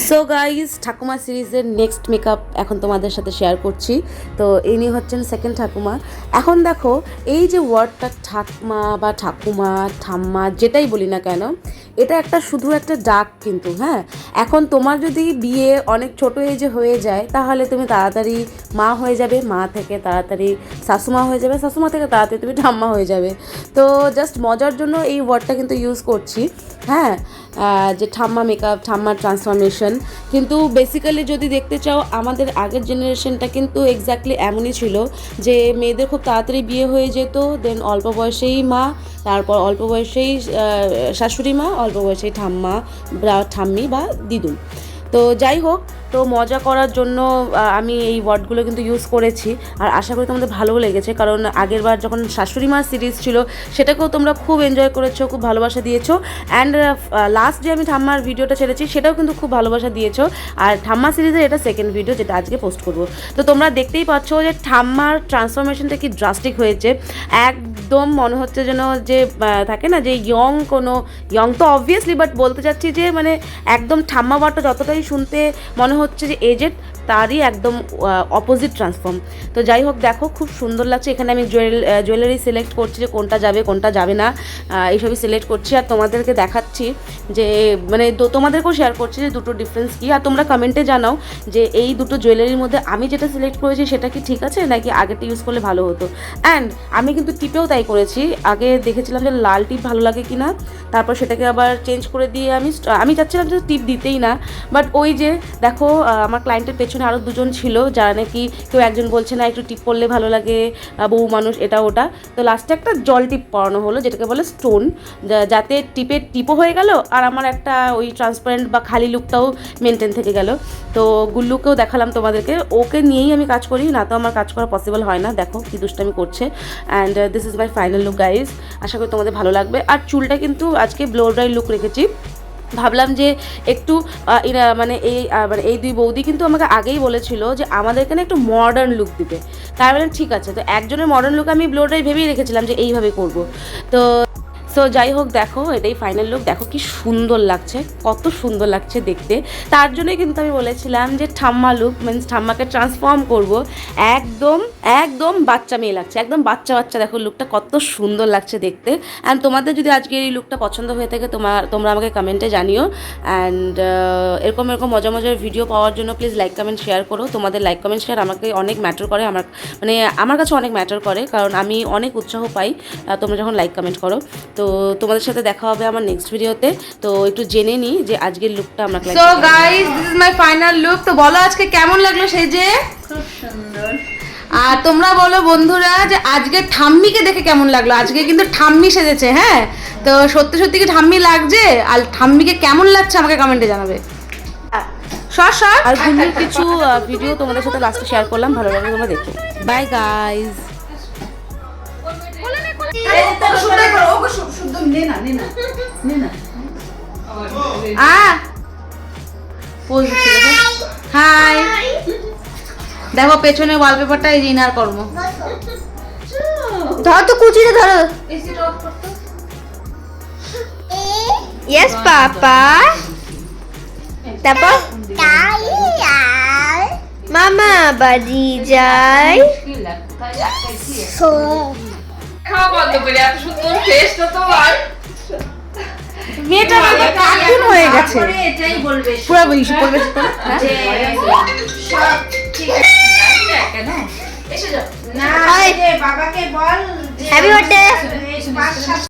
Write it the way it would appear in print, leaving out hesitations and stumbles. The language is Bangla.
সো গাইজ ঠাকুমা সিরিজের নেক্সট মেকআপ এখন তোমাদের সাথে শেয়ার করছি। তো ইনি হচ্ছেন সেকেন্ড ঠাকুমা। এখন দেখো এই যে ওয়ার্ডটা ঠাকমা বা ঠাকুমা ঠাম্মা যেটাই বলি না কেন, এটা একটা শুধু একটা ডাক কিন্তু। হ্যাঁ, এখন তোমার যদি বিয়ে অনেক ছোটো এজে হয়ে যায় তাহলে তুমি তাড়াতাড়ি মা হয়ে যাবে, মা থেকে তাড়াতাড়ি শাশুমা হয়ে যাবে, শাশুমা থেকে তাড়াতাড়ি তুমি ঠাম্মা হয়ে যাবে। তো জাস্ট মজার জন্য এই ওয়ার্ডটা কিন্তু ইউজ করছি। হ্যাঁ, যে ঠাম্মা মেকআপ, ঠাম্মার ট্রান্সফরমেশন। কিন্তু বেসিক্যালি যদি দেখতে চাও আমাদের আগের জেনারেশনটা কিন্তু এক্স্যাক্টলি এমনই ছিল যে মেয়েদের খুব তাড়াতাড়ি বিয়ে হয়ে যেত, দেন অল্প বয়সেই মা, তারপর অল্প বয়সেই শাশুড়ি মা, অল্প বয়সেই ঠাম্মা বা ঠাম্মি বা দিদুন। তো যাই হোক, তো মজা করার জন্য আমি এই ওয়ার্ডগুলো কিন্তু ইউজ করেছি, আর আশা করি তোমাদের ভালোও লেগেছে। কারণ আগের বার যখন শাশুড়ি মা সিরিজ ছিল সেটাকেও তোমরা খুব এনজয় করেছো, খুব ভালোবাসা দিয়েছো। অ্যান্ড লাস্ট যে আমি ঠাম্মার ভিডিওটা ছেড়েছি সেটাও কিন্তু খুব ভালোবাসা দিয়েছো। আর ঠাম্মা সিরিজের এটা সেকেন্ড ভিডিও যেটা আজকে পোস্ট করবো। তো তোমরা দেখতেই পাচ্ছ যে ঠাম্মার ট্রান্সফরমেশনটা কি ড্রাস্টিক হয়েছে। একদম মনে হচ্ছে যেন যে থাকে না যে ইয়ং তো অবভিয়াসলি, বাট বলতে চাচ্ছি যে মানে একদম ঠাম্মা ওয়ার্ডটা যতটাই শুনতে মনে হচ্ছে যে এজেড, তারই একদম অপোজিট ট্রান্সফর্ম। তো যাই হোক, দেখো খুব সুন্দর লাগছে। এখানে আমি জুয়েলারি সিলেক্ট করছি যে কোনটা যাবে কোনটা যাবে না, এইসবই সিলেক্ট করছি আর তোমাদেরকে দেখাচ্ছি যে মানে তোমাদেরকেও শেয়ার করছি যে দুটো ডিফারেন্স কী। আর তোমরা কমেন্টে জানাও যে এই দুটো জুয়েলারির মধ্যে আমি যেটা সিলেক্ট করেছি সেটা কি ঠিক আছে নাকি আগেরটা ইউজ করলে ভালো হতো। অ্যান্ড আমি কিন্তু টিপেও তাই করেছি। আগে দেখেছিলাম যে লাল টিপ ভালো লাগে কি না, তারপর সেটাকে আবার চেঞ্জ করে দিয়ে আমি চাচ্ছিলাম যে টিপ দিতেই না। বাট ওই যে দেখো আমার ক্লায়েন্টের পেছনে আরও দুজন ছিল যারা নাকি কেউ একজন বলছে না একটু টিপ পরলে ভালো লাগে, বউ মানুষ এটা ওটা। তো লাস্টে একটা জল টিপ পরানো হলো যেটাকে বলে স্টোন, যাতে টিপও হয়ে গেল আর আমার একটা ওই ট্রান্সপারেন্ট বা খালি লুকটাও মেনটেন থেকে গেল। তো গুল্লুকেও দেখালাম তোমাদেরকে, ওকে নিয়েই আমি কাজ করি, না তো আমার কাজ করা পসিবল হয় না। দেখো কি দুষ্টামি করছে। And this is my final look guys, আশা করি তোমাদের ভালো লাগবে। আর চুলটা কিন্তু আজকে ব্লো ড্রাই লুক রেখেছি। ভাবলাম যে একটু মানে এই দুই বৌদি কিন্তু আমাকে আগেই বলেছিল যে আমাদের এখানে একটু মডার্ন লুক দিবে, তাই বললাম ঠিক আছে। তো একজনের মডার্ন লুক আমি ব্লো ড্রাই ভেবেই রেখেছিলাম যে এইভাবে করব। তো যাই হোক, দেখো এটাই ফাইনাল লুক। দেখো কি সুন্দর লাগছে, কত সুন্দর লাগছে দেখতে। তার জন্যই কিন্তু আমি বলেছিলাম যে ঠাম্মা লুক মিনস ঠাম্মাকে ট্রান্সফর্ম করব। একদম বাচ্চা মেয়ে লাগছে, একদম বাচ্চা। দেখো লুকটা কত সুন্দর লাগছে দেখতে। অ্যান্ড তোমাদের যদি আজকে এই লুকটা পছন্দ হয়ে থাকে তোমরা আমাকে কমেন্টে জানিও। অ্যান্ড এরকম মজার ভিডিও পাওয়ার জন্য প্লিজ লাইক কমেন্ট শেয়ার করো। তোমাদের লাইক কমেন্ট শেয়ার আমাকে অনেক ম্যাটার করে, আমার কাছে অনেক ম্যাটার করে, কারণ আমি অনেক উৎসাহ পাই তোমরা যখন লাইক কমেন্ট করো। তো তোমাদের সাথে দেখা হবে আমার নেক্সট ভিডিওতে। তো একটু জেনে নিই যে আজকের লুকটা আমরা so guys, this is my final look. তো বলো আজকে কেমন লাগলো সেজে? খুব সুন্দর। আর তোমরা বলো বন্ধুরা যে আজকে ঠাম্মিকে দেখে কেমন লাগলো। আজকে কিন্তু ঠাম্মি সেজেছে। হ্যাঁ, তো সত্যি কি ঠাম্মি লাগছে? আর ঠাম্মিকে কেমন লাগছে আমাকে কমেন্টে জানাবে। আর গুল্লুর কিছু ভিডিও তোমাদের সাথে লাস্টে শেয়ার করলাম, ভালো লাগলে তোমরা দেখো। By guys. হাই, দেখো পেছনে ওয়ালপেপারটা এই জিনার কর্ম। ধর তো কুচিটা ধরো। ইয়েস পাপা। তারপর মামা বাড়ি যাই। মেয়েটা কার্টুন হয়ে গেছে, এটাই বলবে পুরো ইস্যু করবে না। বাবাকে বল হ্যাপি বার্থডে।